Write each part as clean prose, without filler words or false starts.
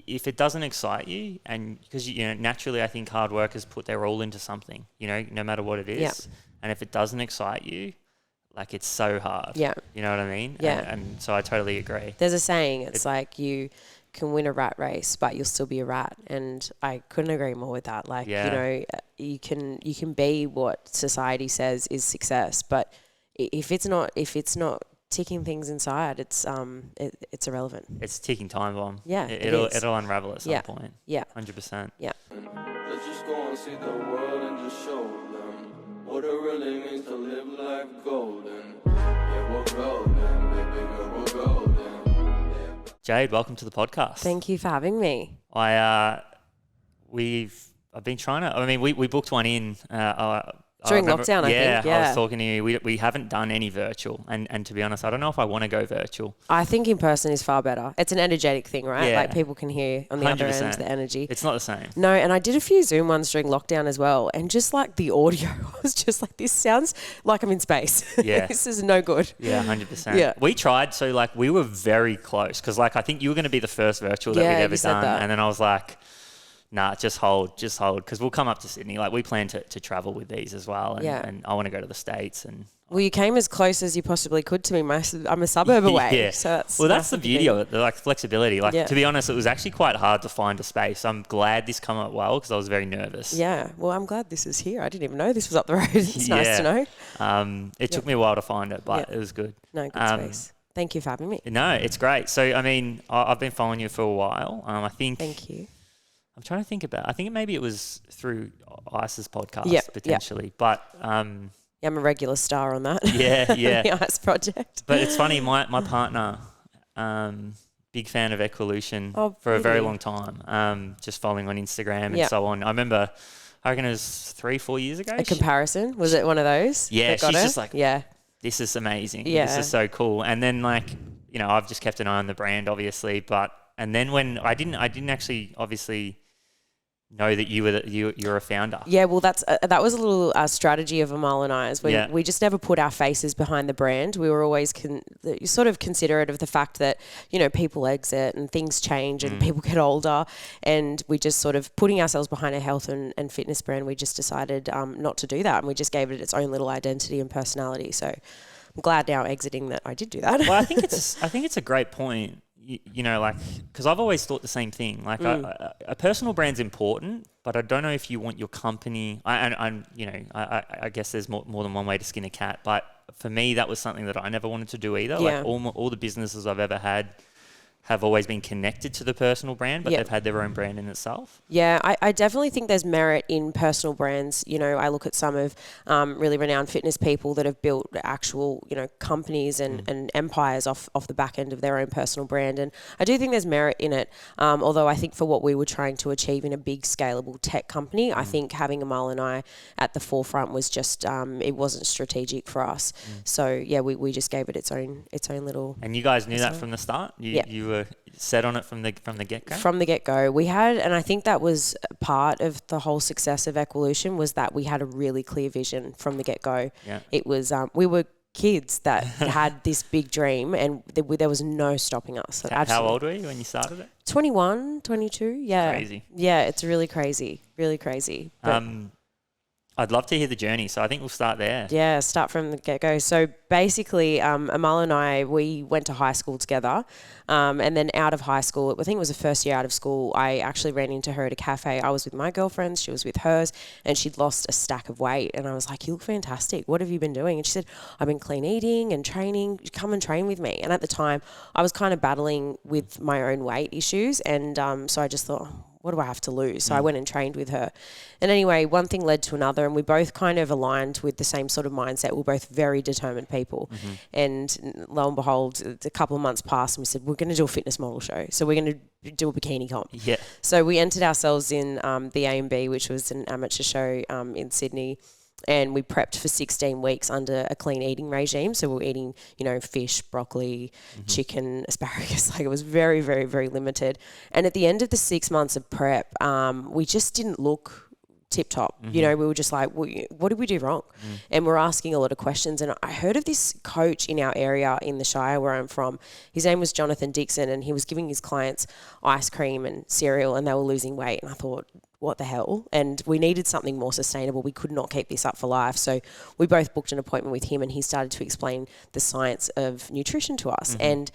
if it doesn't excite you, and because, you know, naturally I think hard workers put their all into something, you know, no matter what it is. Yep. And if it doesn't excite you, like, it's so hard. Yeah. You know what I mean? Yeah. And so I totally agree. There's a saying, it's like you can win a rat race, but you'll still be a rat. And I couldn't agree more with that. Like, you know, you can be what society says is success, but if it's not ticking things inside, it's irrelevant. It's a ticking time bomb. Yeah, it'll unravel at some point. Yeah, 100%. Yeah. Let's just go and see the world and just show them what it really means to live life golden. Yeah, we're golden, baby girl, we're golden. Yeah. Jade, welcome to the podcast. Thank you for having me. I've been trying to. I mean, we booked one in. During lockdown, I think. Yeah, I was talking to you. We haven't done any virtual, and to be honest, I don't know if I want to go virtual. I think in person is far better. It's an energetic thing, right? Yeah. Like people can hear on the other 100%. end the energy. It's not the same. No, and I did a few Zoom ones during lockdown as well, and just like the audio was just like, this sounds like I'm in space. Yeah. This is no good. Yeah, 100%. Yeah. We tried, so like we were very close because like I think you were going to be the first virtual that we'd ever done, and then I was like, nah, just hold, because we'll come up to Sydney. Like we plan to travel with these as well, and I want to go to the States. And well, you came as close as you possibly could to me. I'm a suburb away, yeah. so that's the beauty of it, like flexibility. Like Yeah. to be honest, it was actually quite hard to find a space. I'm glad this came up well because I was very nervous. Yeah, well, I'm glad this is here. I didn't even know this was up the road. It's nice to know. It took me a while to find it, but it was good. No, good space. Thank you for having me. No, it's great. So I mean, I've been following you for a while. I think. Thank you. I'm trying to think about. I think maybe it was through Ice's podcast potentially, but I'm a regular star on that. Yeah. The Ice Project. But it's funny. My partner, big fan of Equalution for a very long time. Just following on Instagram and so on. I remember, I reckon it was 3-4 years ago. A comparison? Was it one of those? Yeah, she's just like, yeah, this is amazing. Yeah. This is so cool. And then like, you know, I've just kept an eye on the brand, obviously, and then when I didn't actually obviously know that you're a founder. Yeah, well, that was a little strategy of Amal and I's. We just never put our faces behind the brand. We were always sort of considerate of the fact that, you know, people exit and things change and people get older, and we just sort of putting ourselves behind a health and fitness brand. We just decided not to do that, and we just gave it its own little identity and personality. So I'm glad now exiting that I did do that. Well, I think it's a great point. You know, like, because I've always thought the same thing. Like, a personal brand's important, but I don't know if you want your company. I guess there's more than one way to skin a cat. But for me, that was something that I never wanted to do either. Yeah. Like, all the businesses I've ever had have always been connected to the personal brand, but they've had their own brand in itself. Yeah, I definitely think there's merit in personal brands. You know, I look at some of really renowned fitness people that have built actual, you know, companies and empires off the back end of their own personal brand. And I do think there's merit in it. Although I think for what we were trying to achieve in a big scalable tech company, I think having Amal and I at the forefront was just, it wasn't strategic for us. So yeah, we just gave it its own little. And you guys knew that from the start? You were set on it from the get-go? From the get-go. We had, and I think that was part of the whole success of Equalution, was that we had a really clear vision from the get-go. Yeah. It was, we were kids that had this big dream, and there was no stopping us. How old were you when you started it? 21, 22, yeah. Crazy. Yeah, it's really crazy. But I'd love to hear the journey, so I think we'll start there. Yeah, start from the get-go. So basically, Amal and I, we went to high school together, and then out of high school, I think it was the first year out of school, I actually ran into her at a cafe. I was with my girlfriends, she was with hers, and she'd lost a stack of weight. And I was like, you look fantastic. What have you been doing? And she said, I've been clean eating and training. Come and train with me. And at the time, I was kind of battling with my own weight issues, and so I just thought, what do I have to lose? So I went and trained with her. And anyway, one thing led to another, and we both kind of aligned with the same sort of mindset. We're both very determined people. And lo and behold, a couple of months passed, and we said, we're going to do a fitness model show. So we're going to do a bikini comp. Yeah. So we entered ourselves in the A&B, which was an amateur show in Sydney. And we prepped for 16 weeks under a clean eating regime. So we were eating, you know, fish, broccoli, chicken, asparagus. Like, it was very, very, very limited. And at the end of the 6 months of prep, we just didn't look tip top. You know, we were just like, what did we do wrong? And we're asking a lot of questions. And I heard of this coach in our area in the Shire where I'm from. His name was Jonathan Dixon, and he was giving his clients ice cream and cereal, and they were losing weight. And I thought, what the hell? And we needed something more sustainable. We could not keep this up for life. So we both booked an appointment with him, and he started to explain the science of nutrition to us. And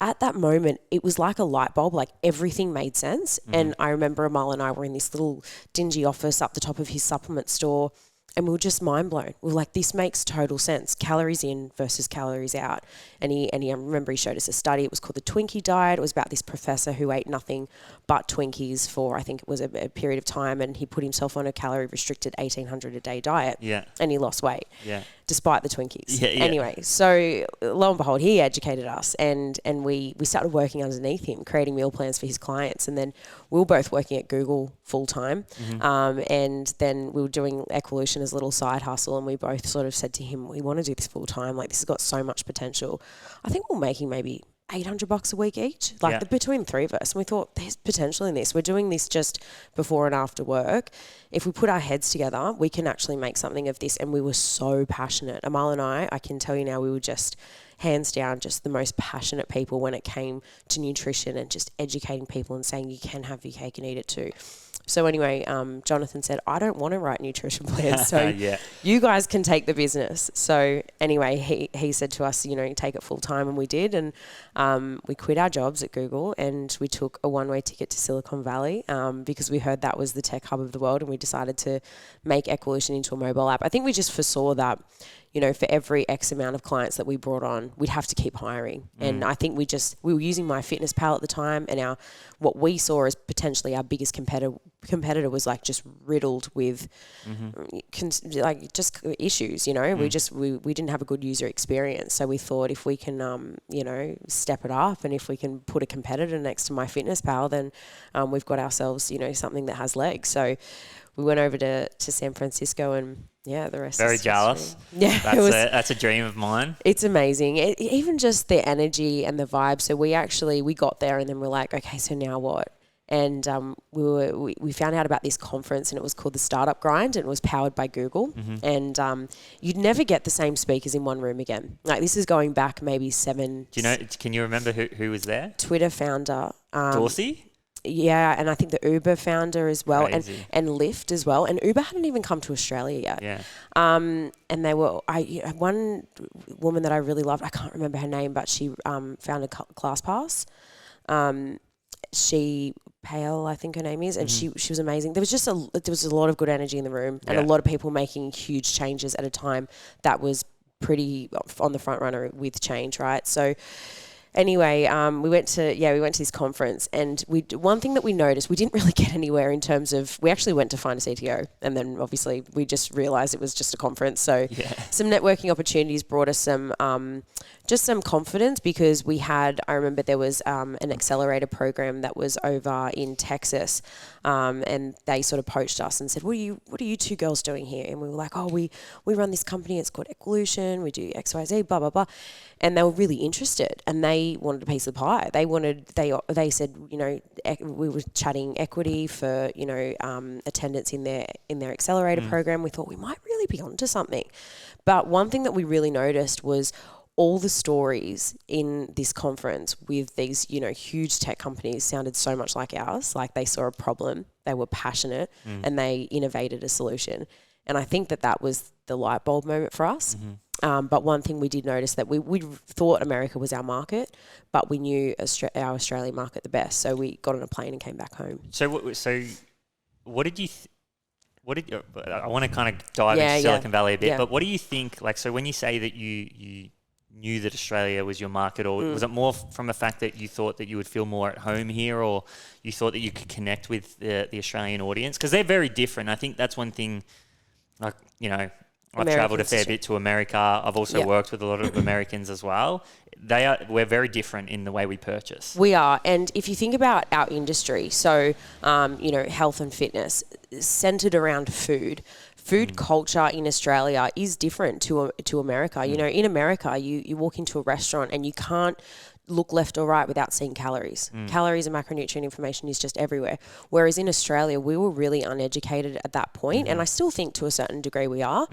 at that moment, it was like a light bulb, like everything made sense. And I remember Amal and I were in this little dingy office up the top of his supplement store, and we were just mind blown. We were like, this makes total sense. Calories in versus calories out. And I remember he showed us a study. It was called the Twinkie diet. It was about this professor who ate nothing but Twinkies for, I think it was a period of time. And he put himself on a calorie restricted 1,800 a day diet. Yeah. And he lost weight. Yeah. Despite the Twinkies. Yeah. Anyway, so lo and behold, he educated us, and we started working underneath him, creating meal plans for his clients. And then we were both working at Google full time. And then we were doing Equalution as a little side hustle, and we both sort of said to him, we want to do this full time. Like, this has got so much potential. I think we're making maybe $800 a week each, like between the three of us. And we thought, there's potential in this. We're doing this just before and after work. If we put our heads together, we can actually make something of this. And we were so passionate. Amal and I can tell you now, we were just hands down just the most passionate people when it came to nutrition and just educating people and saying you can have your cake and eat it too. So anyway, Jonathan said, I don't want to write nutrition plans, so you guys can take the business. So anyway, he said to us, you know, take it full time, and we did. And we quit our jobs at Google, and we took a one-way ticket to Silicon Valley because we heard that was the tech hub of the world, and we decided to make Equalution into a mobile app. I think we just foresaw that, you know, for every X amount of clients that we brought on, we'd have to keep hiring. And I think we were using MyFitnessPal at the time, and what we saw as potentially our biggest competitor was like just riddled with just issues, you know. We didn't have a good user experience. So we thought, if we can, you know, step it up, and if we can put a competitor next to MyFitnessPal, then we've got ourselves, you know, something that has legs. So we went over to San Francisco, and the rest very is jealous. Yeah, that's a dream of mine. It's amazing. Even just the energy and the vibe. So we got there, and then we're like, okay, so now what? And we found out about this conference, and it was called the Startup Grind, and it was powered by Google. And you'd never get the same speakers in one room again. Like, this is going back maybe 7. Do you know? Can you remember who was there? Twitter founder Dorsey. Yeah, and I think the Uber founder as well, Crazy. and Lyft as well. And Uber hadn't even come to Australia yet. Yeah. And they were, one woman that I really loved, I can't remember her name, but she founded ClassPass. Pale, I think her name is, and she was amazing. There was a lot of good energy in the room, and a lot of people making huge changes at a time that was pretty on the front runner with change, right? So anyway, we went to this conference, and one thing that we noticed, we didn't really get anywhere in terms of, we actually went to find a CTO, and then obviously we just realized it was just a conference. So some networking opportunities brought us just some confidence, because I remember there was an accelerator program that was over in Texas, and they sort of poached us and said, what are you two girls doing here? And we were like, we run this company, it's called Equalution, we do XYZ, blah, blah, blah. And they were really interested, and they wanted a piece of the pie. They said, you know, we were chatting equity for, you know, attendance in their accelerator program. We thought we might really be onto something. But one thing that we really noticed was all the stories in this conference with these, you know, huge tech companies sounded so much like ours. Like, they saw a problem, they were passionate, and they innovated a solution. And I think that was the light bulb moment for us. But one thing we did notice, that we thought America was our market, but we knew our Australian market the best. So we got on a plane and came back home. So what did you? I want to kind of dive into Silicon Valley a bit, but what do you think? Like, so when you say that you knew that Australia was your market, or was it more from the fact that you thought that you would feel more at home here, or you thought that you could connect with the Australian audience? Because they're very different. I think that's one thing. Like, you know, I've travelled a fair bit to America. I've also worked with a lot of Americans as well. We're very different in the way we purchase. We are. And if you think about our industry, so, you know, health and fitness, centred around food culture in Australia is different to America. You know, in America, you walk into a restaurant and you can't look left or right without seeing calories. Calories and macronutrient information is just everywhere. Whereas in Australia, we were really uneducated at that point, and I still think to a certain degree we are.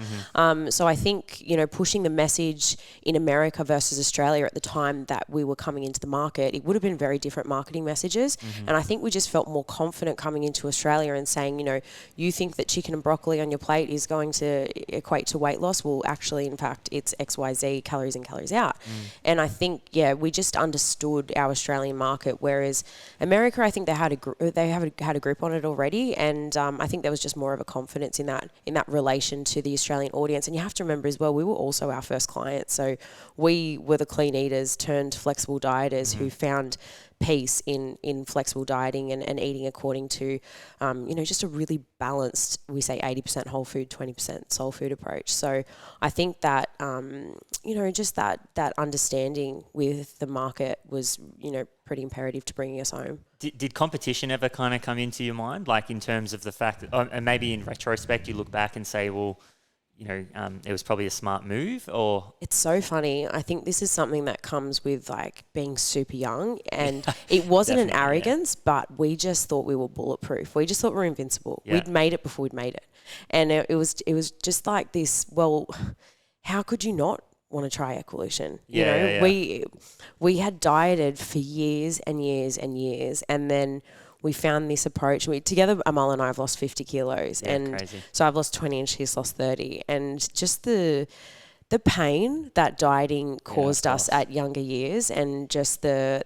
So I think, you know, pushing the message in America versus Australia at the time that we were coming into the market, it would have been very different marketing messages. And I think we just felt more confident coming into Australia and saying, you know, you think that chicken and broccoli on your plate is going to equate to weight loss. Well, actually, in fact, it's XYZ, calories in, calories out. And I think, yeah, we just understood our Australian market, whereas America, I think they had a grip on it already, and I think there was just more of a confidence in that relation to the Australian audience. And you have to remember as well, we were also our first clients, so we were the clean eaters turned flexible dieters who found peace in flexible dieting and eating according to, you know, just a really balanced, we say 80% whole food, 20% soul food approach. So I think that, you know, just that understanding with the market was, you know, pretty imperative to bringing us home. Did competition ever kind of come into your mind, like in terms of the fact that, and maybe in retrospect you look back and say, well, you know, it was probably a smart move? Or it's so funny. I think this is something that comes with like being super young, and it wasn't an arrogance, but we just thought we were bulletproof. We just thought we were invincible. We'd made it before we'd made it. And it was just like this, well, how could you not want to try Equalution? You know, we had dieted for years and years and years, and then we found this approach. Together, Amal and I have lost 50 kilos. And crazy. So I've lost 20 and she's lost 30. And just the pain that dieting caused us at younger years, and just the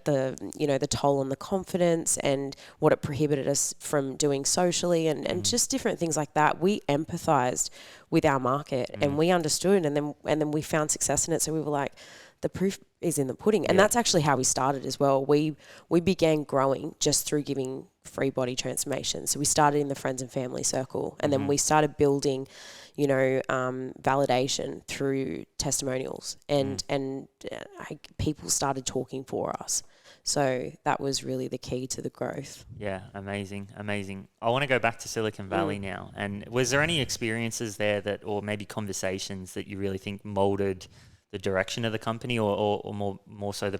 you know, the toll on the confidence and what it prohibited us from doing socially, and just different things like that. We empathized with our market and we understood, and then we found success in it. So we were like, the proof is in the pudding. And that's actually how we started as well. We began growing just through giving free body transformation. So we started in the friends and family circle, and then we started building, you know, validation through testimonials, and people started talking for us. So that was really the key to the growth. Yeah, amazing. I want to go back to Silicon Valley now. And was there any experiences there that, or maybe conversations that you really think molded the direction of the company, or more so the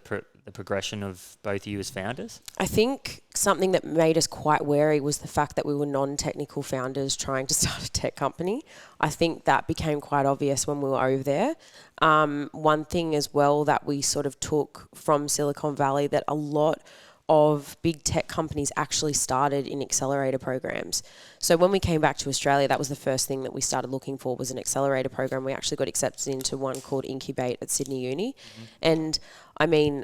progression of both of you as founders? I think something that made us quite wary was the fact that we were non-technical founders trying to start a tech company. I think that became quite obvious when we were over there. One thing as well that we sort of took from Silicon Valley, that a lot of big tech companies actually started in accelerator programs. So when we came back to Australia, that was the first thing that we started looking for, was an accelerator program. We actually got accepted into one called Incubate at Sydney Uni. And I mean,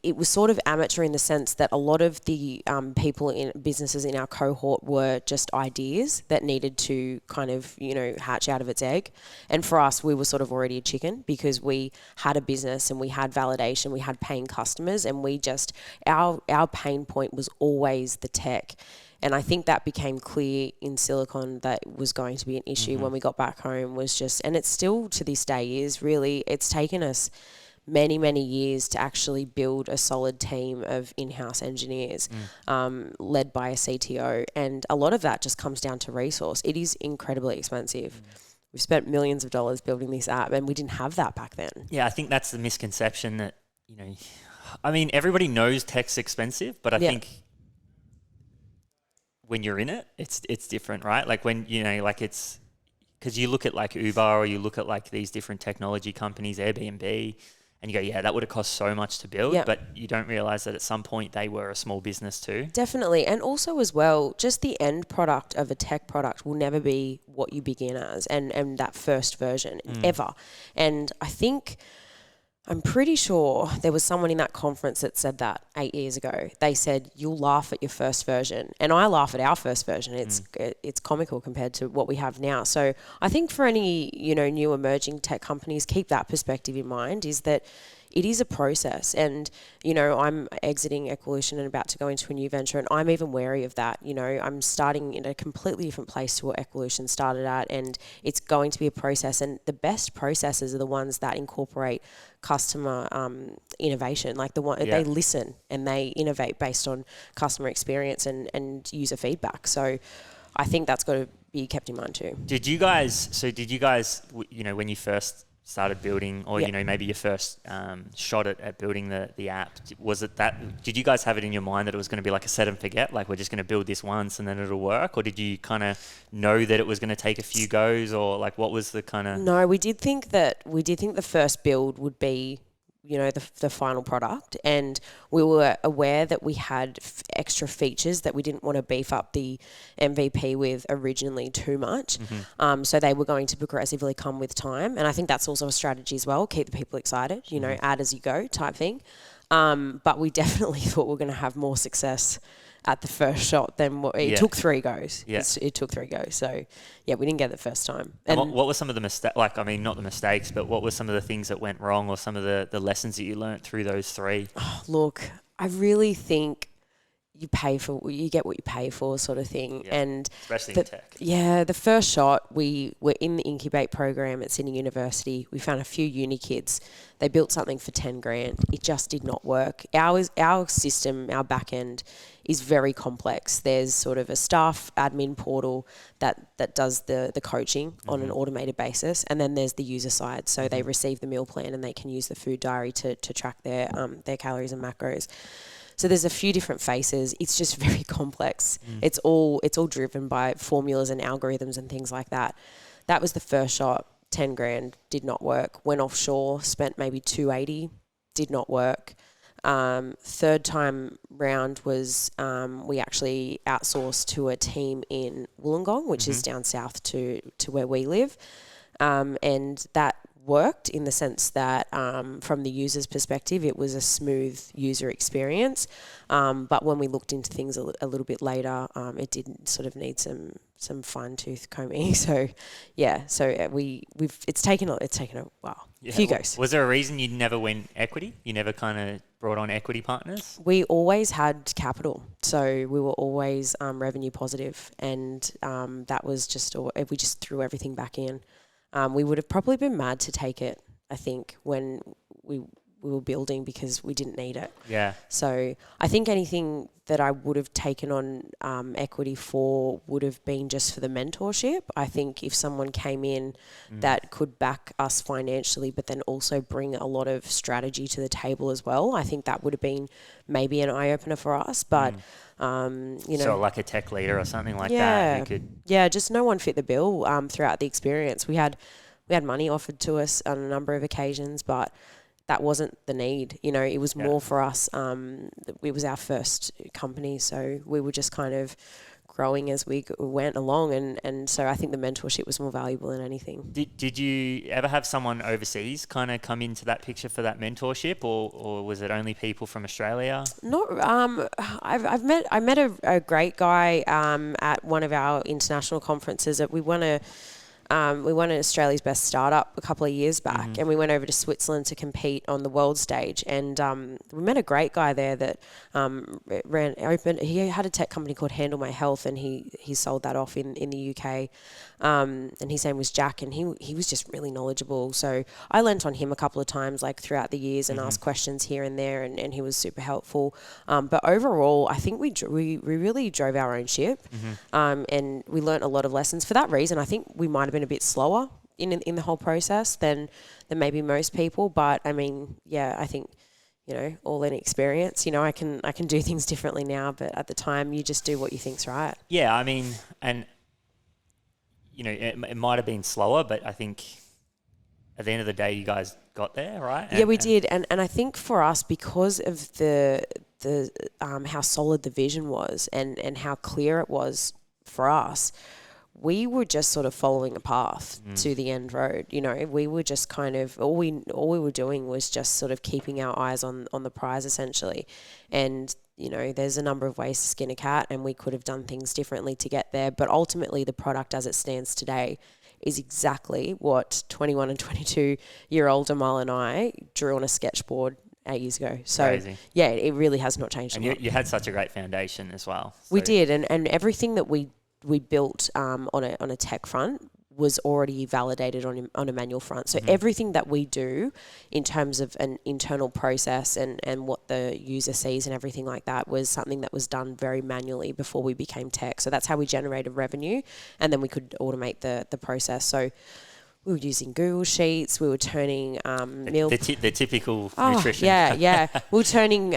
it was sort of amateur in the sense that a lot of the people in businesses in our cohort were just ideas that needed to kind of, you know, hatch out of its egg. And for us, we were sort of already a chicken, because we had a business and we had validation, we had paying customers, and we just, our pain point was always the tech. And I think that became clear in Silicon that was going to be an issue when we got back home, was just, and it's still to this day is really, it's taken us many, many years to actually build a solid team of in-house engineers, led by a CTO. And a lot of that just comes down to resource. It is incredibly expensive. We've spent millions of dollars building this app, and we didn't have that back then. Yeah, I think that's the misconception that, you know, I mean, everybody knows tech's expensive, but I think when you're in it, it's different, right? Like when, you know, like it's, because you look at like Uber, or you look at like these different technology companies, Airbnb, and you go, yeah, that would have cost so much to build, but you don't realize that at some point they were a small business too. Definitely. And also as well, just the end product of a tech product will never be what you begin as, and that first version ever. And I think, I'm pretty sure there was someone in that conference that said that 8 years ago. They said, you'll laugh at your first version. And I laugh at our first version. It's comical compared to what we have now. So I think for any, you know, new emerging tech companies, keep that perspective in mind, is that it is a process. And, you know, I'm exiting Equalution and about to go into a new venture, and I'm even wary of that. You know, I'm starting in a completely different place to what Equalution started at, and it's going to be a process. And the best processes are the ones that incorporate customer innovation, like the one they listen and they innovate based on customer experience and user feedback. So I think that's got to be kept in mind too. Did you guys, you know, when you first started building, or you know, maybe your first shot at building the app, was it that? Did you guys have it in your mind that it was going to be like a set and forget, like we're just going to build this once and then it'll work, or did you kind of know that it was going to take a few goes, or like what was the kind of? No, we did think the first build would be, you know, the final product, and we were aware that we had extra features that we didn't want to beef up the MVP with originally too much. So they were going to progressively come with time, and I think that's also a strategy as well, keep the people excited, you know, add as you go type thing. But we definitely thought we were going to have more success at the first shot than what it took 3 goes. It took 3 goes. So, yeah, we didn't get it the first time. And what were some of the mistakes, like, I mean, not the mistakes, but what were some of the things that went wrong, or some of the lessons that you learnt through those 3? Oh, look, I really think you get what you pay for, sort of thing. And especially in tech. Yeah, the first shot, we were in the Incubate program at Sydney University. We found a few uni kids. They built something for 10 grand. It just did not work. Our system, our back end, is very complex. There's sort of a staff admin portal that does the coaching on an automated basis, and then there's the user side. So they receive the meal plan and they can use the food diary to track their calories and macros. So there's a few different faces. It's just very complex. It's all driven by formulas and algorithms and things like that. That was the first shot. 10 grand did not work. Went offshore, spent maybe 280, did not work. Third time round was we actually outsourced to a team in Wollongong, which is down south to where we live, and that worked in the sense that from the user's perspective, it was a smooth user experience. But when we looked into things a little bit later, it did sort of need some fine tooth combing. So yeah, so it's taken a while. A few goes. Was there a reason you never went equity? You never kind of brought on equity partners? We always had capital, so we were always revenue positive, and that was just, or if we just threw everything back in. We would have probably been mad to take it, I think, when we were building, because we didn't need it. Yeah. So I think anything that I would have taken on equity for would have been just for the mentorship. I think if someone came in that could back us financially, but then also bring a lot of strategy to the table as well, I think that would have been maybe an eye-opener for us. But, you know. So like a tech leader or something like that who could... Yeah, just no one fit the bill throughout the experience. We had money offered to us on a number of occasions, but that wasn't the need. You know, it was more for us. It was our first company, so we were just kind of growing as we went along, and so I think the mentorship was more valuable than anything. Did you ever have someone overseas kind of come into that picture for that mentorship, or was it only people from Australia? Not. I met a great guy at one of our international conferences. We won Australia's Best Startup a couple of years back, and we went over to Switzerland to compete on the world stage. And we met a great guy there that he had a tech company called Handle My Health, and he sold that off in the UK. And his name was Jack, and he was just really knowledgeable. So I lent on him a couple of times, like throughout the years, and asked questions here and there, and he was super helpful. But overall, I think we really drove our own ship, and we learnt a lot of lessons. For that reason, I think we might have been a bit slower in the whole process than maybe most people. But I mean, yeah, I think, you know, all in experience, you know, I can do things differently now, but at the time you just do what you think's right. Yeah, I mean, and you know, it might have been slower, but I think at the end of the day you guys got there, right? Yeah, we did. And I think for us, because of the how solid the vision was and how clear it was for us, we were just sort of following a path to the end road. You know, we were just kind of, all we were doing was just sort of keeping our eyes on the prize, essentially. And, you know, there's a number of ways to skin a cat, and we could have done things differently to get there. But ultimately, the product as it stands today is exactly what 21 and 22-year-old Amal and I drew on a sketchboard 8 years ago. So, crazy. Yeah, it really has not changed and a lot. You had such a great foundation as well. So. We did, and everything that we built on a tech front was already validated on a manual front. So everything that we do in terms of an internal process and what the user sees and everything like that was something that was done very manually before we became tech. So that's how we generated revenue, and then we could automate the process. So we were using Google Sheets. We were turning meal. The typical nutrition. Yeah. We were turning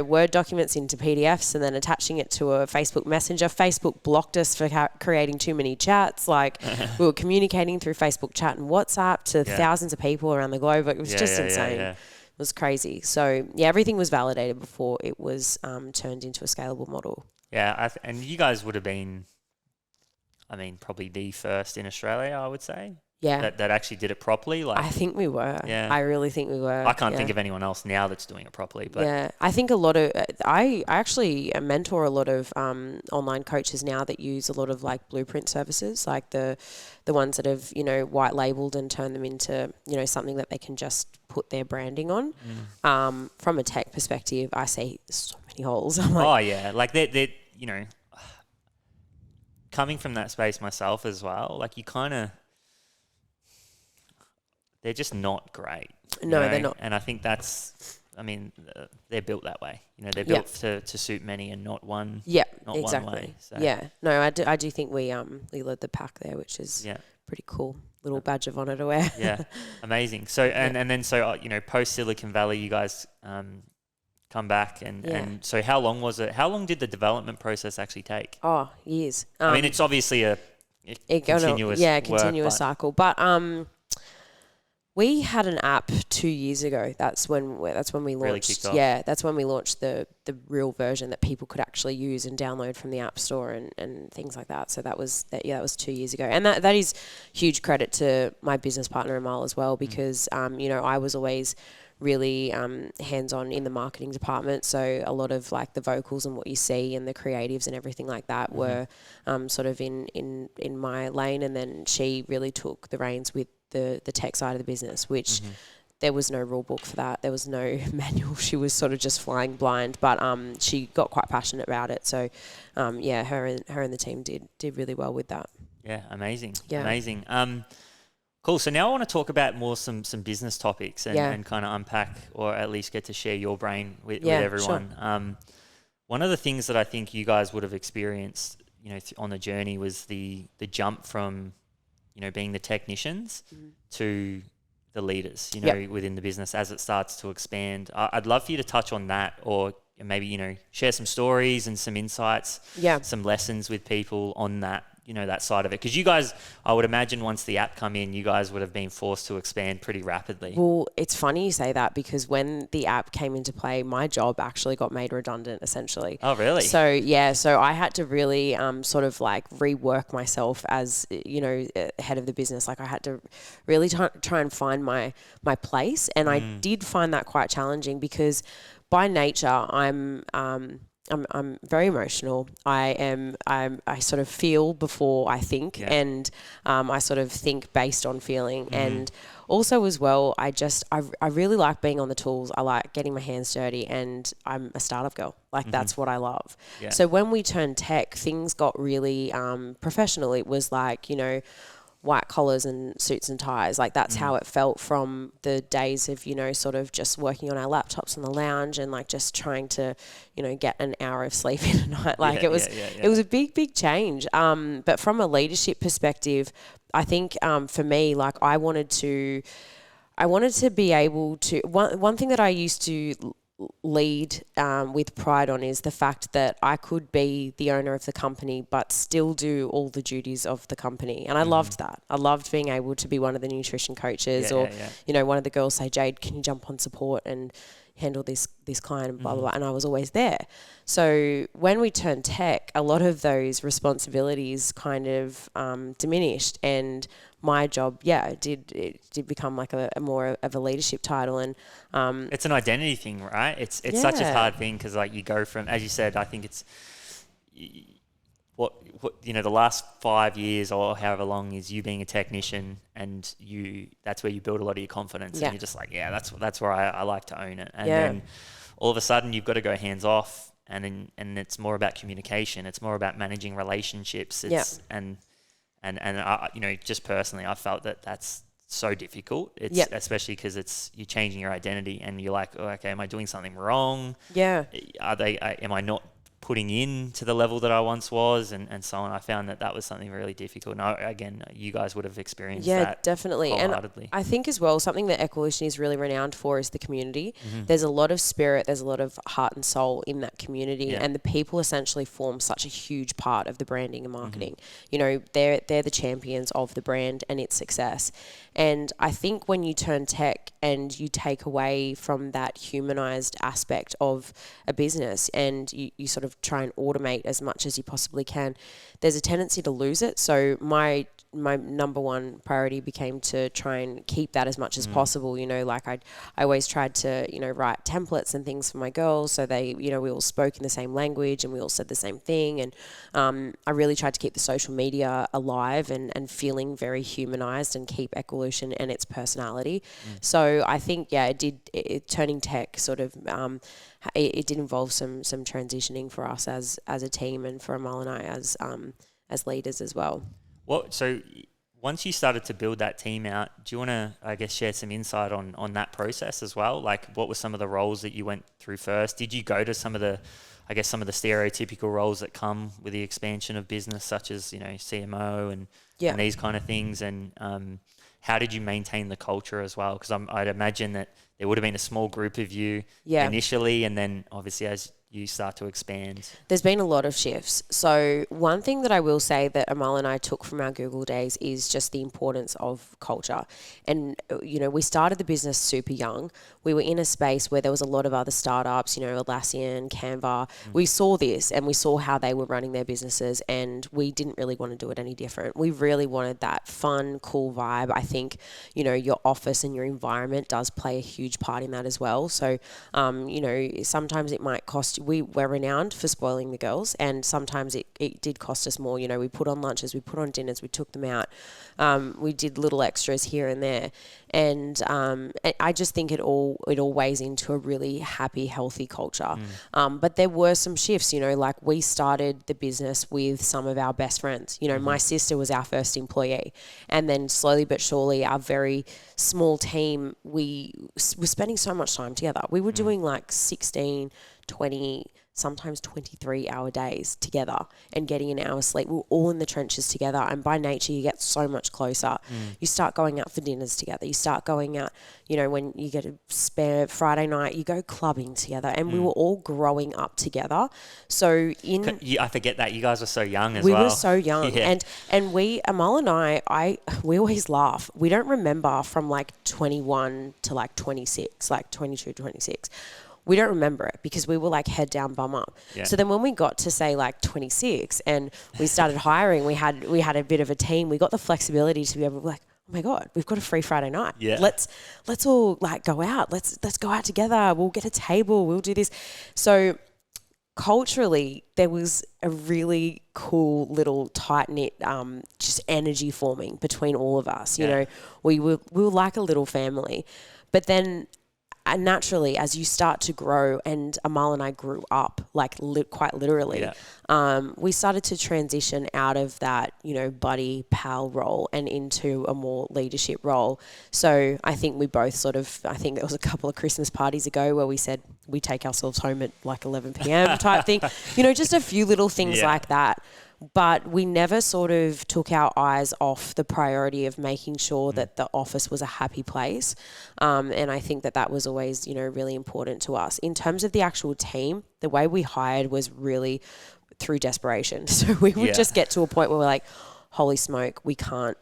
Word documents into PDFs and then attaching it to a Facebook Messenger. Facebook blocked us for creating too many chats. Like we were communicating through Facebook chat and WhatsApp to thousands of people around the globe. It was just insane. It was crazy. So everything was validated before it was turned into a scalable model. Yeah, and you guys would have been, probably the first in Australia, I would say. Yeah. That actually did it properly. Like, I think we were. Yeah. I really think we were. I can't think of anyone else now that's doing it properly. But yeah, I think a lot of I actually mentor a lot of online coaches now that use a lot of like blueprint services, like the ones that have white labeled and turned them into something that they can just put their branding on. From a tech perspective, I see so many holes. I'm like, like they're coming from that space myself as well. Like you kind of. They're just not great. No, they're not. And I think that's, they're built that way. They're built to suit many and not one. Yeah, not exactly. One way. So. Yeah, no, I do think we led the pack there, which is pretty cool. Little badge of honor to wear. Yeah, amazing. So and then post Silicon Valley, you guys come back and so how long was it? How long did the development process actually take? Oh, years. It's obviously a continuous cycle, but we had an app 2 years ago. That's when we launched. Really kicked off. Yeah, that's when we launched the real version that people could actually use and download from the App Store and things like that. So that was 2 years ago, and that is huge credit to my business partner Amal as well, because I was always really hands-on in the marketing department. So a lot of like the vocals and what you see and the creatives and everything like that were sort of in my lane, and then she really took the reins with the tech side of the business, which there was no rule book for that. There was no manual. She was sort of just flying blind, but she got quite passionate about it. So her and the team did really well with that. Yeah, amazing. Yeah. Amazing. Cool. So now I want to talk about more some business topics and kind of unpack, or at least get to share your brain with everyone. Sure. One of the things that I think you guys would have experienced, on the journey was the jump from, being the technicians to the leaders, within the business as it starts to expand. I'd love for you to touch on that, or maybe, share some stories and some insights, some lessons with people on that, that side of it. Because you guys, I would imagine once the app come in, you guys would have been forced to expand pretty rapidly. Well, it's funny you say that, because when the app came into play, my job actually got made redundant essentially. Oh, really? So I had to really sort of like rework myself as, head of the business. Like I had to really try and find my place. And I did find that quite challenging, because by nature, I'm very emotional. I sort of feel before I think, and I sort of think based on feeling. And also as well, I really like being on the tools. I like getting my hands dirty, and I'm a startup girl. Like that's what I love. Yeah. So when we turned tech, things got really professional. It was like, white collars and suits and ties. Like that's how it felt from the days of, sort of just working on our laptops in the lounge and like just trying to, get an hour of sleep in a night. Like it was a big change. But from a leadership perspective, I think for me, like I wanted to be able to, one thing that I used to lead with pride on is the fact that I could be the owner of the company but still do all the duties of the company, and I loved that. I loved being able to be one of the nutrition coaches, one of the girls say, Jade, can you jump on support and handle this client and blah blah blah, and I was always there. So when we turned tech, a lot of those responsibilities kind of diminished, and my job, it did become like a more of a leadership title. And it's an identity thing, right? It's such a hard thing, because like you go from, as you said, I think it's what the last 5 years or however long is you being a technician, and that's where you build a lot of your confidence, and you're just like, that's where I like to own it. And then all of a sudden you've got to go hands off, and it's more about communication. It's more about managing relationships. And I, just personally, I felt that that's so difficult. It's especially because you're changing your identity, and you're like, oh, okay, am I doing something wrong? Yeah. Am I not putting in to the level that I once was, and so on. I found that was something really difficult. And again, you guys would have experienced that. Yeah, definitely. And I think as well, something that Equalution is really renowned for is the community. There's a lot of spirit, there's a lot of heart and soul in that community, and the people essentially form such a huge part of the branding and marketing. You know, they're the champions of the brand and its success. And I think when you turn tech and you take away from that humanized aspect of a business and you sort of try and automate as much as you possibly can, there's a tendency to lose it. So my number one priority became to try and keep that as much as possible. You know, like I always tried to, you know, write templates and things for my girls so they, you know, we all spoke in the same language and we all said the same thing. And I really tried to keep the social media alive and feeling very humanized and keep Equalution and its personality. So I think, turning tech sort of, it did involve some transitioning for us as a team and for Amal and I as leaders as well. So once you started to build that team out, do you want to, I guess, share some insight on that process as well? Like, what were some of the roles that you went through first? Did you go to some of the stereotypical roles that come with the expansion of business, such as, you know, CMO and these kind of things? And how did you maintain the culture as well? Because I'd imagine that there would have been a small group of you initially, and then obviously as you start to expand. There's been a lot of shifts. So one thing that I will say that Amal and I took from our Google days is just the importance of culture. And, you know, we started the business super young. We were in a space where there was a lot of other startups, you know, Atlassian, Canva. We saw this and we saw how they were running their businesses, and we didn't really want to do it any different. We really wanted that fun, cool vibe. I think, you know, your office and your environment does play a huge part in that as well. So, you know, sometimes it might cost you. We were renowned for spoiling the girls, and sometimes it did cost us more. You know, we put on lunches, we put on dinners, we took them out. We did little extras here and there. And I just think it all weighs into a really happy, healthy culture. But there were some shifts, you know, like we started the business with some of our best friends. You know, my sister was our first employee. And then slowly but surely, our very small team, we were spending so much time together. We were doing like 16, 20, sometimes 23-hour days together and getting an hour's sleep. We were all in the trenches together, and by nature you get so much closer. You start going out for dinners together. You start going out, you know, when you get a spare Friday night, you go clubbing together, and we were all growing up together. So I forget that you guys were so young as well. We were so young. And we, Amal and we always laugh. We don't remember from like 21 to like 26, like 22, 26. We don't remember it because we were like head down, bum up. So then when we got to say like 26 and we started hiring, we had a bit of a team. We got the flexibility to be able to be like, oh my God, we've got a free Friday night. Let's all like go out. Let's go out together. We'll get a table. We'll do this. So culturally, there was a really cool little tight knit just energy forming between all of us. You know, we were like a little family. But then naturally, as you start to grow, and Amal and I grew up, like quite literally, we started to transition out of that, you know, buddy pal role and into a more leadership role. So I think we both I think there was a couple of Christmas parties ago where we said we take ourselves home at like 11 p.m. type thing, you know, just a few little things like that. But we never sort of took our eyes off the priority of making sure that the office was a happy place. And I think that was always, you know, really important to us. In terms of the actual team, the way we hired was really through desperation. So we would just get to a point where we're like, holy smoke, we can't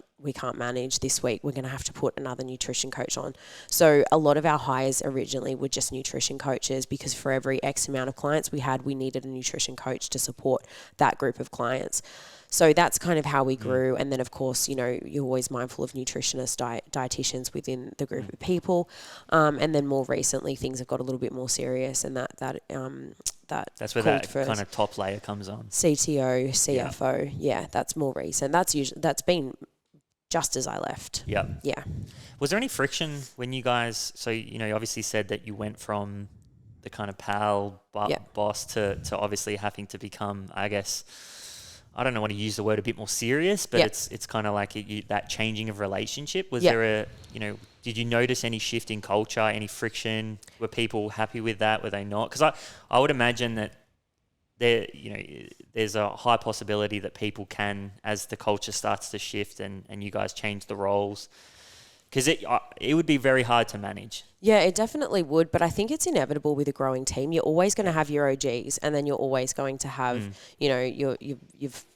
manage this week. We're going to have to put another nutrition coach on. So a lot of our hires originally were just nutrition coaches, because for every X amount of clients we had, we needed a nutrition coach to support that group of clients. So that's kind of how we grew. And then of course, you know, you're always mindful of nutritionists, dietitians within the group of people. And then more recently, things have got a little bit more serious, and that's where that kind of top layer comes on. CTO, CFO. Yeah, that's more recent. That's been just as I left. Yeah. Was there any friction when you guys, so, you know, you obviously said that you went from the kind of pal boss to obviously having to become, I guess, I don't know what to use the word, a bit more serious, but it's kind of like that changing of relationship. Was there did you notice any shift in culture, any friction? Were people happy with that? Were they not? Because I would imagine that there's a high possibility that people can, as the culture starts to shift and you guys change the roles, because it would be very hard to manage. Yeah, it definitely would, but I think it's inevitable with a growing team. You're always going to have your OGs, and then you're always going to have,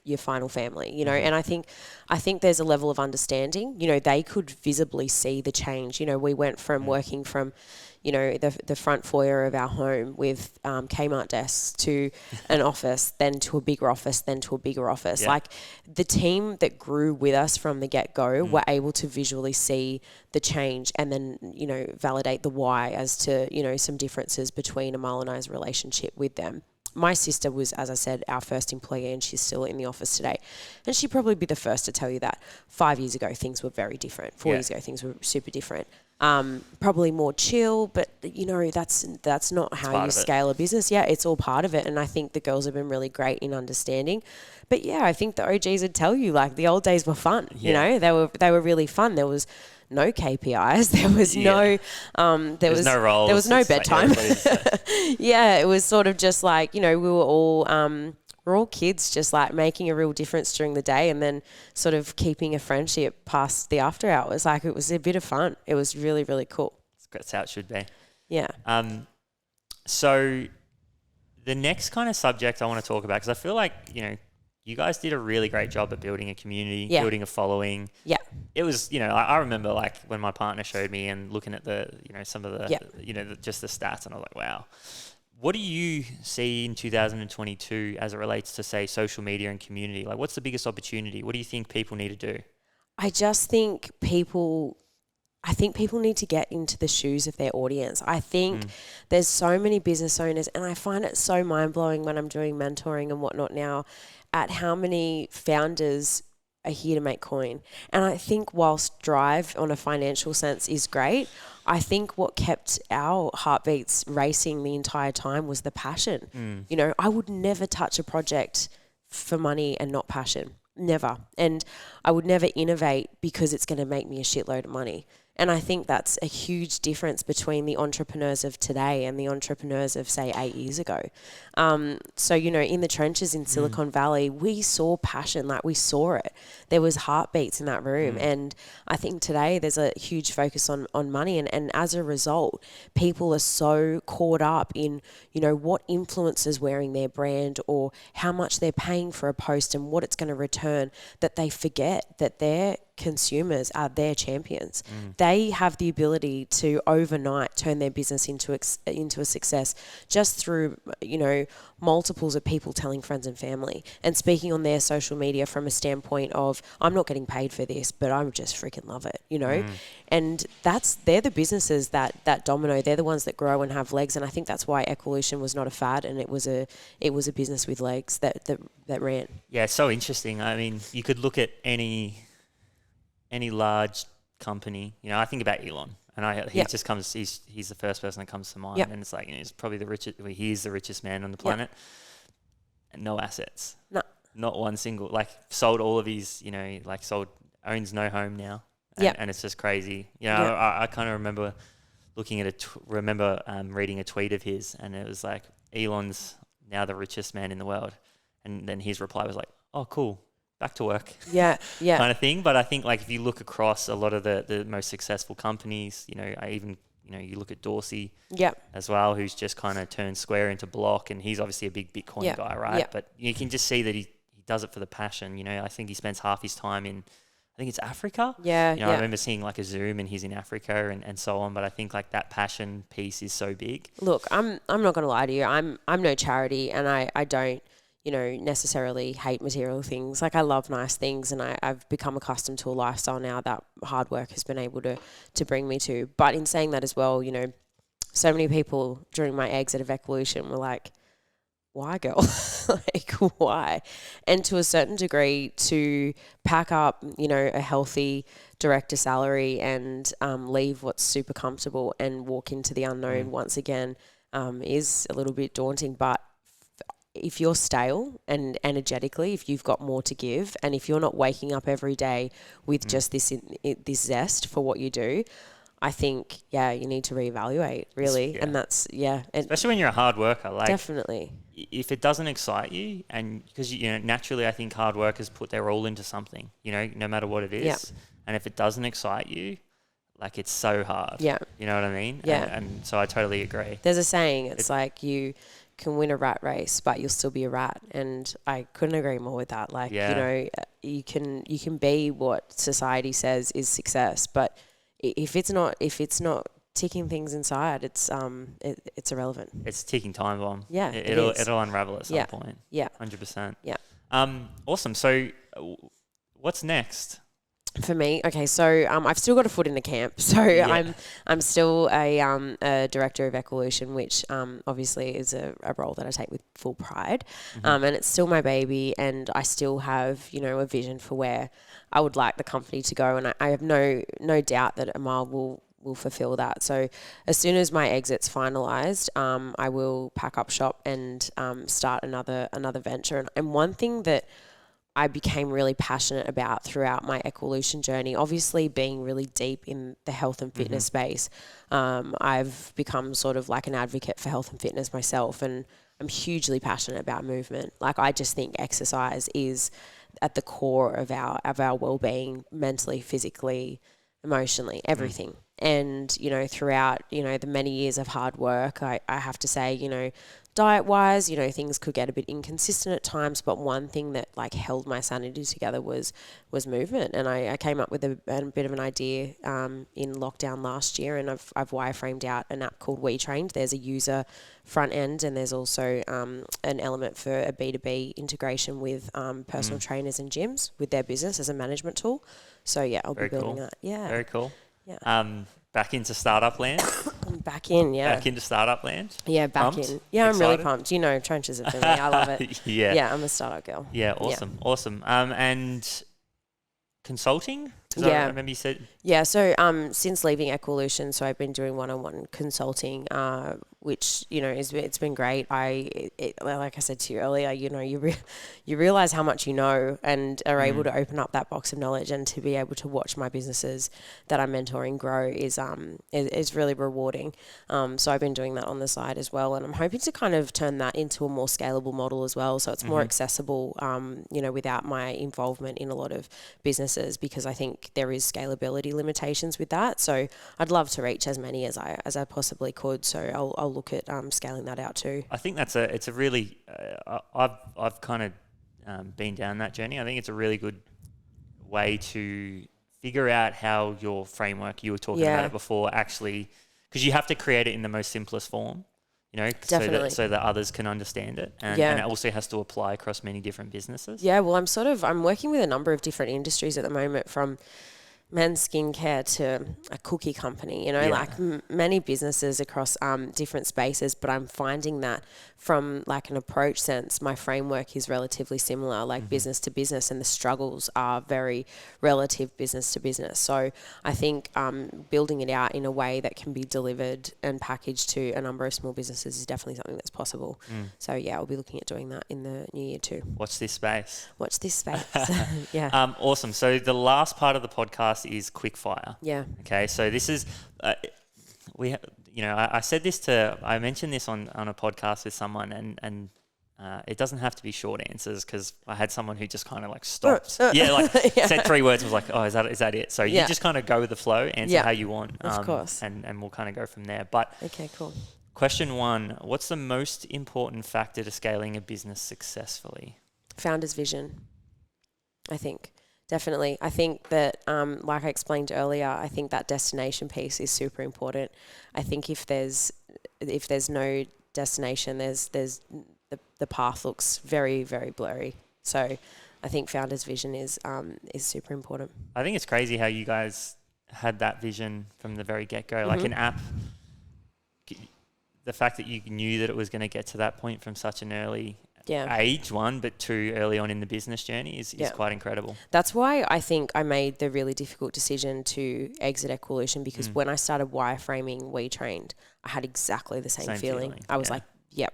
your final family, and I think there's a level of understanding. They could visibly see the change. We went from working from, the front foyer of our home with Kmart desks to an office, then to a bigger office, then to a bigger office. Yeah. Like the team that grew with us from the get-go were able to visually see the change and then, validate the why as to, some differences between Amal and I's relationship with them. My sister was, as I said, our first employee, and she's still in the office today. And she'd probably be the first to tell you that 5 years ago, things were very different. 4 years ago, things were super different. Probably more chill, but, that's not how you scale a business. Yeah, it's all part of it. And I think the girls have been really great in understanding. But, yeah, I think the OGs would tell you, like, the old days were fun. They were really fun. There was no KPIs. There was there was no roles. There was no bedtime. Yeah, it was sort of just like, we were all kids, just like making a real difference during the day and then sort of keeping a friendship past the after hours. Like it was a bit of fun. It was really, really cool. That's how it should be. Yeah. So the next kind of subject I want to talk about, because I feel like, you guys did a really great job at building a community, building a following. Yeah. It was, I remember like when my partner showed me and looking at the, some of the, just the stats, and I was like, wow. What do you see in 2022 as it relates to, say, social media and community? Like, what's the biggest opportunity? What do you think people need to do? I just think people need to get into the shoes of their audience. I think there's so many business owners, and I find it so mind-blowing when I'm doing mentoring and whatnot now, at how many founders are here to make coin. And I think whilst drive on a financial sense is great, I think what kept our heartbeats racing the entire time was the passion. I would never touch a project for money and not passion. Never. And I would never innovate because it's going to make me a shitload of money. And I think that's a huge difference between the entrepreneurs of today and the entrepreneurs of, say, 8 years ago. So, in the trenches in Silicon Valley, we saw passion, like we saw it. There was heartbeats in that room. And I think today there's a huge focus on money. And as a result, people are so caught up in, what influencers wearing their brand or how much they're paying for a post and what it's going to return, that they forget that their consumers are their champions. They have the ability to overnight turn their business into a success just through, multiples of people telling friends and family and speaking on their social media from a standpoint of, I'm not getting paid for this, but I just freaking love it, And they're the businesses that domino. They're the ones that grow and have legs. And I think that's why Equalution was not a fad, and it was a business with legs that ran. Yeah, it's so interesting. I mean, you could look at any large company, I think about Elon, and just comes. He's the first person that comes to mind, and it's like he's probably the richest. He is the richest man on the planet, and no assets, not one single. Like sold all of his, owns no home now, and it's just crazy. I kind of remember looking at reading a tweet of his, and it was like Elon's now the richest man in the world, and then his reply was like, "Oh, cool. Back to work," kind of thing. But I think like if you look across a lot of the most successful companies, you look at Dorsey as well, who's just kind of turned Square into Block, and he's obviously a big Bitcoin guy, right? Yeah. But you can just see that he does it for the passion. I think he spends half his time in, I think it's Africa. I remember seeing like a Zoom and he's in Africa and so on. But I think like that passion piece is so big. Look, I'm not going to lie to you. I'm no charity, and I don't, necessarily hate material things. Like I love nice things, and I've become accustomed to a lifestyle now that hard work has been able to bring me to. But in saying that as well, so many people during my exit of Equalution were like, why, girl? Like, why? And to a certain degree, to pack up, a healthy director salary and leave what's super comfortable and walk into the unknown once again is a little bit daunting. But if you're stale and energetically, if you've got more to give, and if you're not waking up every day with just this zest for what you do, I think, you need to reevaluate really. And that's, and especially when you're a hard worker, like definitely. If it doesn't excite you, and because, naturally I think hard workers put their all into something, no matter what it is. Yeah. And if it doesn't excite you, like it's so hard. Yeah. You know what I mean? Yeah. And so I totally agree. There's a saying, it's like you can win a rat race, but you'll still be a rat. And I couldn't agree more with that. Like, you can be what society says is success, but if it's not ticking things inside, it's irrelevant. It's a ticking time bomb. Yeah, it'll unravel at some point. Yeah, 100%. Yeah. Awesome. So, what's next? For me, okay, so I've still got a foot in the camp. So I'm still a director of Equalution, which obviously is a role that I take with full pride. And it's still my baby, and I still have, a vision for where I would like the company to go. And I have no doubt that Amal will fulfill that. So as soon as my exit's finalised, I will pack up shop and start another venture. And one thing that I became really passionate about throughout my Equalution journey, obviously being really deep in the health and fitness space. I've become sort of like an advocate for health and fitness myself, and I'm hugely passionate about movement. Like, I just think exercise is at the core of our well-being, mentally, physically, emotionally, everything. And, throughout, the many years of hard work, I have to say, diet-wise, things could get a bit inconsistent at times, but one thing that like held my sanity together was movement. And I came up with a bit of an idea in lockdown last year, and I've wireframed out an app called WeTrained. There's a user front end, and there's also an element for a B2B integration with personal trainers and gyms with their business as a management tool. So I'll be building that. Yeah. Very cool. Yeah. Back into startup land. I'm back in, Back into startup land. Yeah, back Pumped? in. Yeah, I'm Excited? really pumped. Trenches are for me. I love it. Yeah, I'm a startup girl. Yeah, awesome. And consulting? 'Cause I remember you said. Yeah, so since leaving Equalution, so I've been doing one-on-one consulting, which it's been great. Like I said to you earlier, you realize how much you know, and are able to open up that box of knowledge, and to be able to watch my businesses that I'm mentoring grow is really rewarding. So I've been doing that on the side as well, and I'm hoping to kind of turn that into a more scalable model as well, so it's more accessible, without my involvement in a lot of businesses, because I think there is scalability limitations with that. So I'd love to reach as many as I possibly could. So I'll look at scaling that out too. I think it's a really I've kind of been down that journey. I think it's a really good way to figure out how your framework, you were talking about it before, actually, because you have to create it in the most simplest form. Definitely. So that others can understand it, and it also has to apply across many different businesses. Yeah, well, I'm working with a number of different industries at the moment, from men's skincare to a cookie company, like many businesses across different spaces. But I'm finding that from like an approach sense, my framework is relatively similar, like business to business, and the struggles are very relative business to business. So I think building it out in a way that can be delivered and packaged to a number of small businesses is definitely something that's possible. So I'll be looking at doing that in the new year too. Watch this space. Yeah. Awesome. So the last part of the podcast is Quickfire. Yeah. Okay. So this is I mentioned this on a podcast with someone, and it doesn't have to be short answers, because I had someone who just kind of like stopped. Said 3 words and was like, oh, is that it? So you just kind of go with the flow, answer how you want. Of course. And we'll kind of go from there. But okay, cool. Question 1, what's the most important factor to scaling a business successfully? Founder's vision, I think. Definitely. I think that, like I explained earlier, I think that destination piece is super important. I think if there's no destination, there's the path looks very, very blurry. So I think founder's vision is super important. I think it's crazy how you guys had that vision from the very get-go, like an app. The fact that you knew that it was going to get to that point from such an early age, one, but two, early on in the business journey is quite incredible. That's why I think I made the really difficult decision to exit Equalution, because when I started wireframing WeTrained, I had exactly the same feeling. I was like, yep,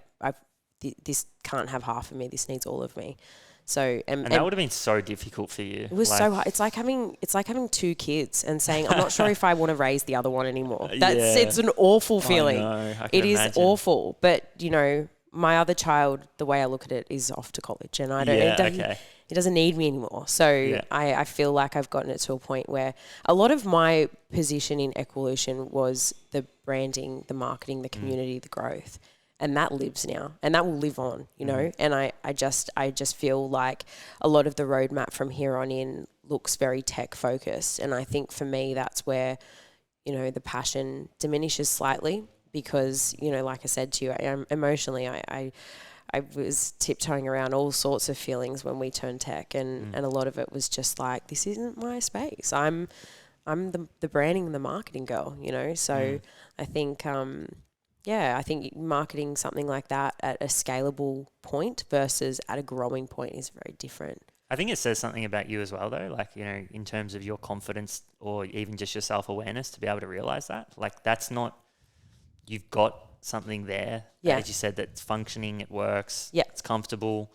this can't have half of me. This needs all of me. So and that would have been so difficult for you. It was so hard. It's like having 2 kids and saying, I'm not sure if I want to raise the other one anymore. It's an awful feeling. I can it is imagine. awful. But my other child, the way I look at it, is off to college, and I don't. It doesn't need me anymore. So I feel like I've gotten it to a point where a lot of my position in Equalution was the branding, the marketing, the community, the growth. And that lives now, and that will live on, And I just feel like a lot of the roadmap from here on in looks very tech focused, and I think for me that's where, the passion diminishes slightly because, like I said to you, emotionally I was tiptoeing around all sorts of feelings when we turned tech, and a lot of it was just like, this isn't my space. I'm the branding and the marketing girl, So I think. I think marketing something like that at a scalable point versus at a growing point is very different. I think it says something about you as well, though, like, in terms of your confidence or even just your self-awareness to be able to realize that. Like, that's not, you've got something there, as you said, that's functioning, it works, it's comfortable.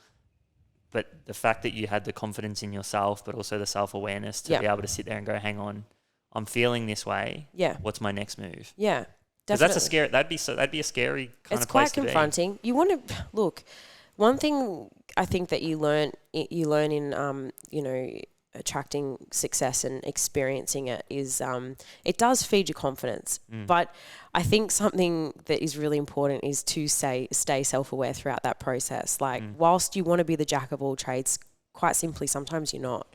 But the fact that you had the confidence in yourself, but also the self-awareness to be able to sit there and go, hang on, I'm feeling this way. Yeah. What's my next move? Yeah. Because that's that'd be a scary kind of place to be. It's quite confronting. You want to look. One thing I think that you learn in attracting success and experiencing it is it does feed your confidence. But I think something that is really important is to stay self-aware throughout that process. Like whilst you want to be the jack of all trades, quite simply, sometimes you're not,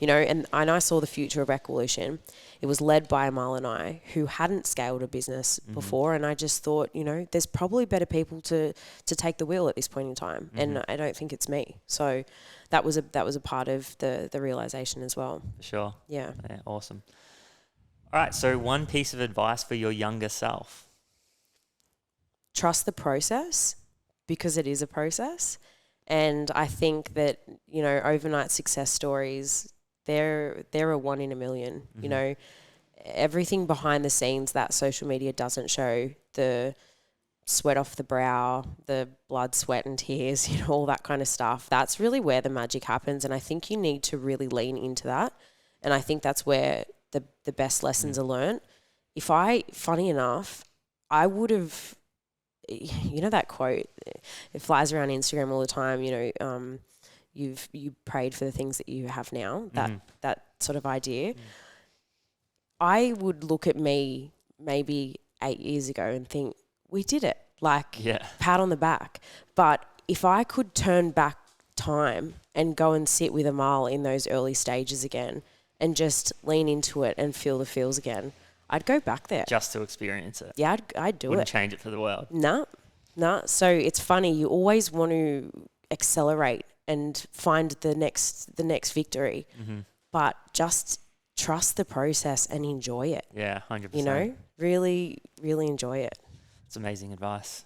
and I saw the future of Equalution. It was led by Amal and I, who hadn't scaled a business before. And I just thought, there's probably better people to take the wheel at this point in time. And I don't think it's me. So that was a part of the realization as well. For sure. Yeah. Awesome. All right. So one piece of advice for your younger self. Trust the process, because it is a process. And I think that, overnight success stories, they're a 1 in a million. Everything behind the scenes that social media doesn't show, the sweat off the brow, the blood, sweat and tears, all that kind of stuff. That's really where the magic happens. And I think you need to really lean into that. And I think that's where the best lessons are learned. Funny enough, I would have, that quote, it flies around Instagram all the time, you prayed for the things that you have now, that sort of idea. I would look at me maybe 8 years ago and think, we did it, pat on the back. But if I could turn back time and go and sit with Amal in those early stages again and just lean into it and feel the feels again, I'd go back there. Just to experience it. Yeah, I'd do Wouldn't change it for the world. No. So it's funny. You always want to accelerate and find the next victory, but just trust the process and enjoy it. Yeah, 100%. Really, really enjoy it. It's amazing advice.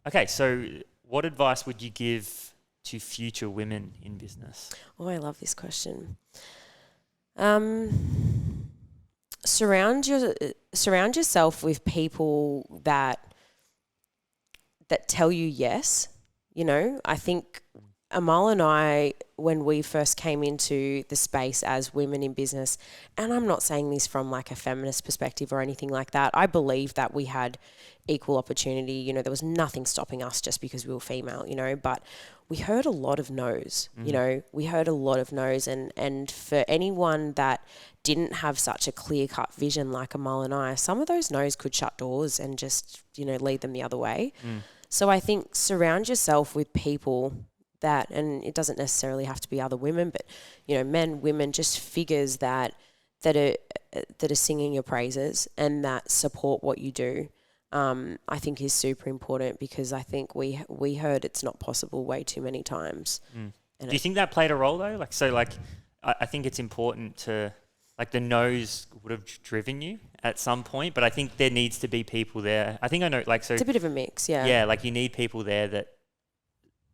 Okay, so what advice would you give to future women in business? Oh, I love this question. Surround yourself with people that tell you yes. I think Amal and I, when we first came into the space as women in business, and I'm not saying this from like a feminist perspective or anything like that, I believe that we had equal opportunity. There was nothing stopping us just because we were female, but we heard a lot of no's, we heard a lot of no's. And for anyone that didn't have such a clear-cut vision like Amal and I, some of those no's could shut doors and just, lead them the other way. So I think surround yourself with people that, and it doesn't necessarily have to be other women, but, men, women, just figures that are singing your praises and that support what you do. I think is super important, because I think we heard it's not possible way too many times. Do you think that played a role though? I think it's important to, the no's would have driven you at some point, but I think there needs to be people there. I think I know, so it's a bit of a mix, yeah. Yeah, you need people there that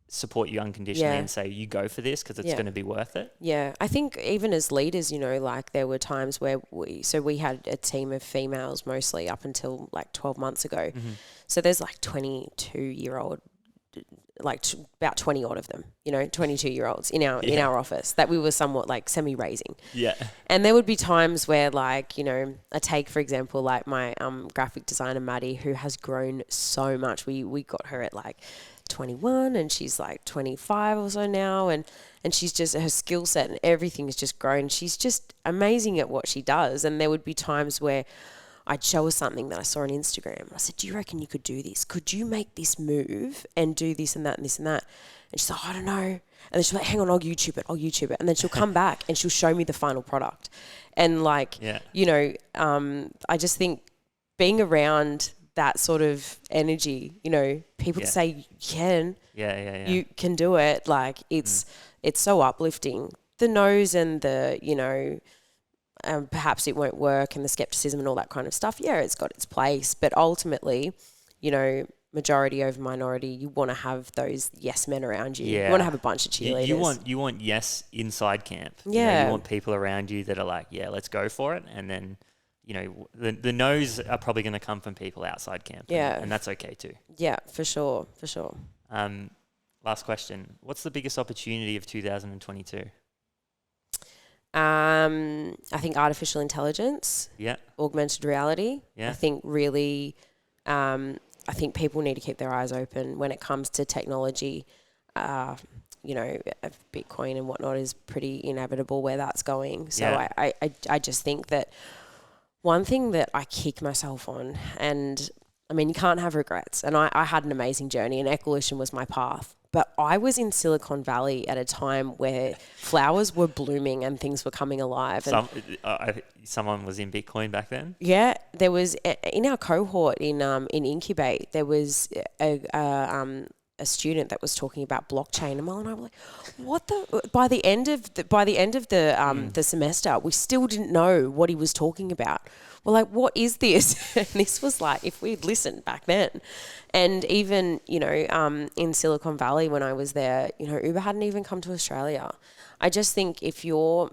support you unconditionally and say, you go for this because it's going to be worth it. Yeah, I think even as leaders, there were times where we had a team of females mostly up until 12 months ago. So there's 22-year-old about 20 odd of them, 22-year-olds in our office that we were somewhat like semi-raising. Yeah. And there would be times where I take, for example, like my graphic designer, Maddie, who has grown so much. We got her at like 21 and she's like 25 or so now. And she's just, her skill set and everything has just grown. She's just amazing at what she does. And there would be times where I'd show her something that I saw on Instagram. I said, do you reckon you could do this? Could you make this move and do this and that and this and that? And she's like, I don't know. And then she's like, hang on, I'll YouTube it. And then she'll come back and she'll show me the final product. And I just think being around that sort of energy, people to say you can, you can do it. Like it's so uplifting. The no's and the, perhaps it won't work and the skepticism and all that kind of stuff. Yeah, it's got its place. But ultimately, majority over minority, you want to have those yes men around you. Yeah. You want to have a bunch of cheerleaders. You want yes inside camp. Yeah. You want people around you that are like, yeah, let's go for it. And then, the no's are probably going to come from people outside camp. Yeah. And that's okay too. Yeah, for sure. Last question. What's the biggest opportunity of 2022? I think artificial intelligence, augmented reality. Yeah. I think really, I think people need to keep their eyes open when it comes to technology. Bitcoin and whatnot is pretty inevitable where that's going. So I just think that one thing that I kick myself on, and I mean, you can't have regrets. And I had an amazing journey and Equalution was my path. But I was in Silicon Valley at a time where flowers were blooming and things were coming alive. And someone was in Bitcoin back then? Yeah, there was in our cohort in Incubate, there was a student that was talking about blockchain, and Mel and I were like, "What the?" By the end of the semester, we still didn't know what he was talking about. We're like, what is this? And this was like, if we'd listened back then. And even, in Silicon Valley when I was there, Uber hadn't even come to Australia. I just think if you're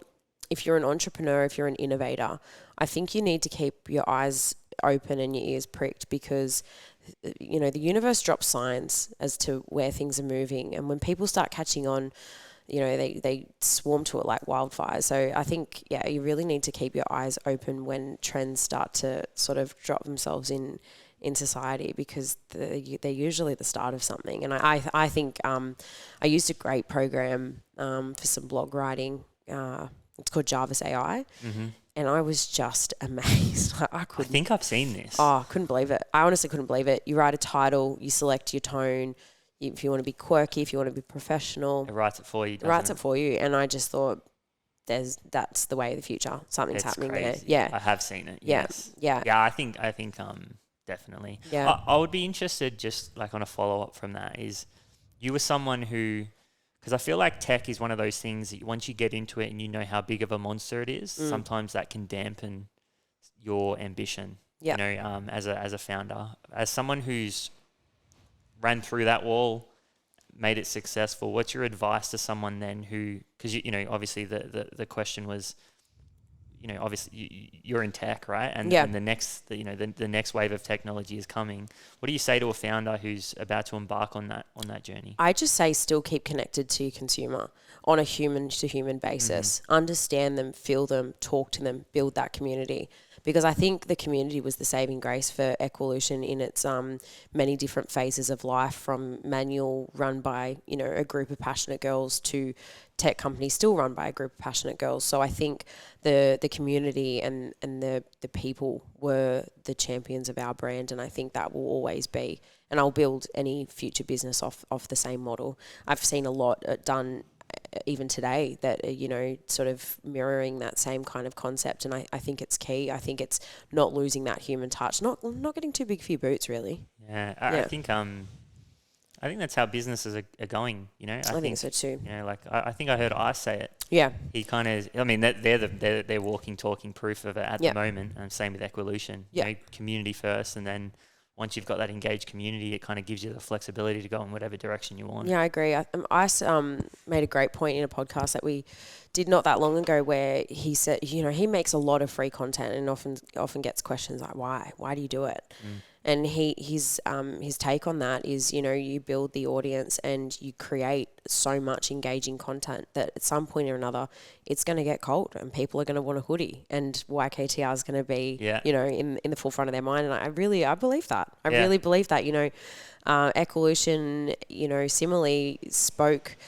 an entrepreneur, if you're an innovator, I think you need to keep your eyes open and your ears pricked because, the universe drops signs as to where things are moving. And when people start catching on, they swarm to it like wildfire. So I think, you really need to keep your eyes open when trends start to sort of drop themselves in society because they're usually the start of something. And I think I used a great program for some blog writing. It's called Jarvis AI. Mm-hmm. And I was just amazed. I think I've seen this. Oh, I couldn't believe it. I honestly couldn't believe it. You write a title, you select your tone, if you want to be quirky, if you want to be professional. It writes it for you, It writes it for you. And I just thought, that's the way of the future. Something's happening crazy. there. Yeah. I have seen it. Yeah. Yes. Yeah. Yeah, I think definitely. Yeah. I would be interested just like on a follow-up from that is you were someone who, because I feel like tech is one of those things that once you get into it and you know how big of a monster it is, sometimes that can dampen your ambition, as a founder. As someone who's ran through that wall, made it successful, what's your advice to someone then who, because, obviously the question was, obviously you're in tech, right? And the next wave of technology is coming. What do you say to a founder who's about to embark on that journey? I just say still keep connected to your consumer on a human-to-human basis. Mm-hmm. Understand them, feel them, talk to them, build that community. Because I think the community was the saving grace for Equalution in its many different phases of life, from manual run by a group of passionate girls to tech companies still run by a group of passionate girls. So I think the community and the people were the champions of our brand, and I think that will always be. And I'll build any future business off the same model. I've seen a lot done even today that are, sort of mirroring that same kind of concept. And I think it's key. I think it's not losing that human touch, not getting too big for your boots, really. Yeah. I think that's how businesses are going, I think so too. I think I heard Ice say it. Yeah. He kind of, they're walking, talking proof of it at the moment. And same with Equalution. Yeah. Community first, and then once you've got that engaged community, it kind of gives you the flexibility to go in whatever direction you want. Yeah, I agree. Ice made a great point in a podcast that we did not that long ago where he said, he makes a lot of free content and often gets questions like, why? Why do you do it? And his take on that is, you know, you build the audience and you create so much engaging content that at some point or another, it's going to get cold and people are going to want a hoodie, and YKTR is going to be, you know, in the forefront of their mind. And I believe that. I really believe that, you know, Equalution, you know, similarly spoke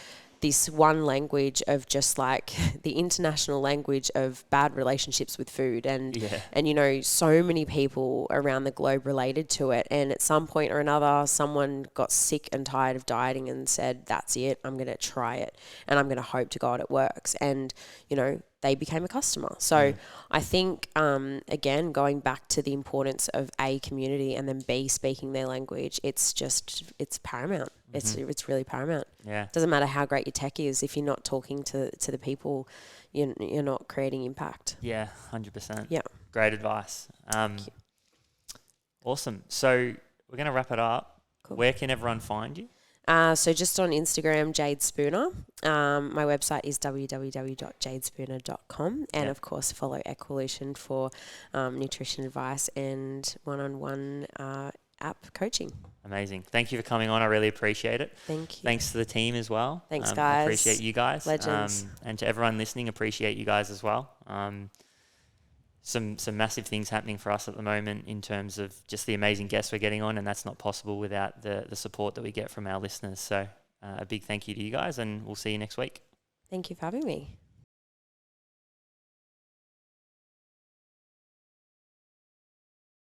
this one language of just like the international language of bad relationships with food, and you know, so many people around the globe related to it, and at some point or another someone got sick and tired of dieting and said, that's it, I'm going to try it and I'm going to hope to God it works, and you know, they became a customer. So I think, again, going back to the importance of A, community, and then B, speaking their language, it's paramount. It's really paramount. Yeah. Doesn't matter how great your tech is, if you're not talking to the people, you're not creating impact. Yeah, 100%. Yeah. Great advice. Awesome. So we're going to wrap it up. Cool. Where can everyone find you? So just on Instagram, Jade Spooner. My website is www.jadespooner.com. And of course, follow Equalution for nutrition advice and one-on-one app coaching. Amazing. Thank you for coming on. I really appreciate it. Thank you. Thanks to the team as well. Thanks, guys. I appreciate you guys. Legends. And to everyone listening, appreciate you guys as well. Some massive things happening for us at the moment in terms of just the amazing guests we're getting on, and that's not possible without the support that we get from our listeners. So a big thank you to you guys, and we'll see you next week. Thank you for having me.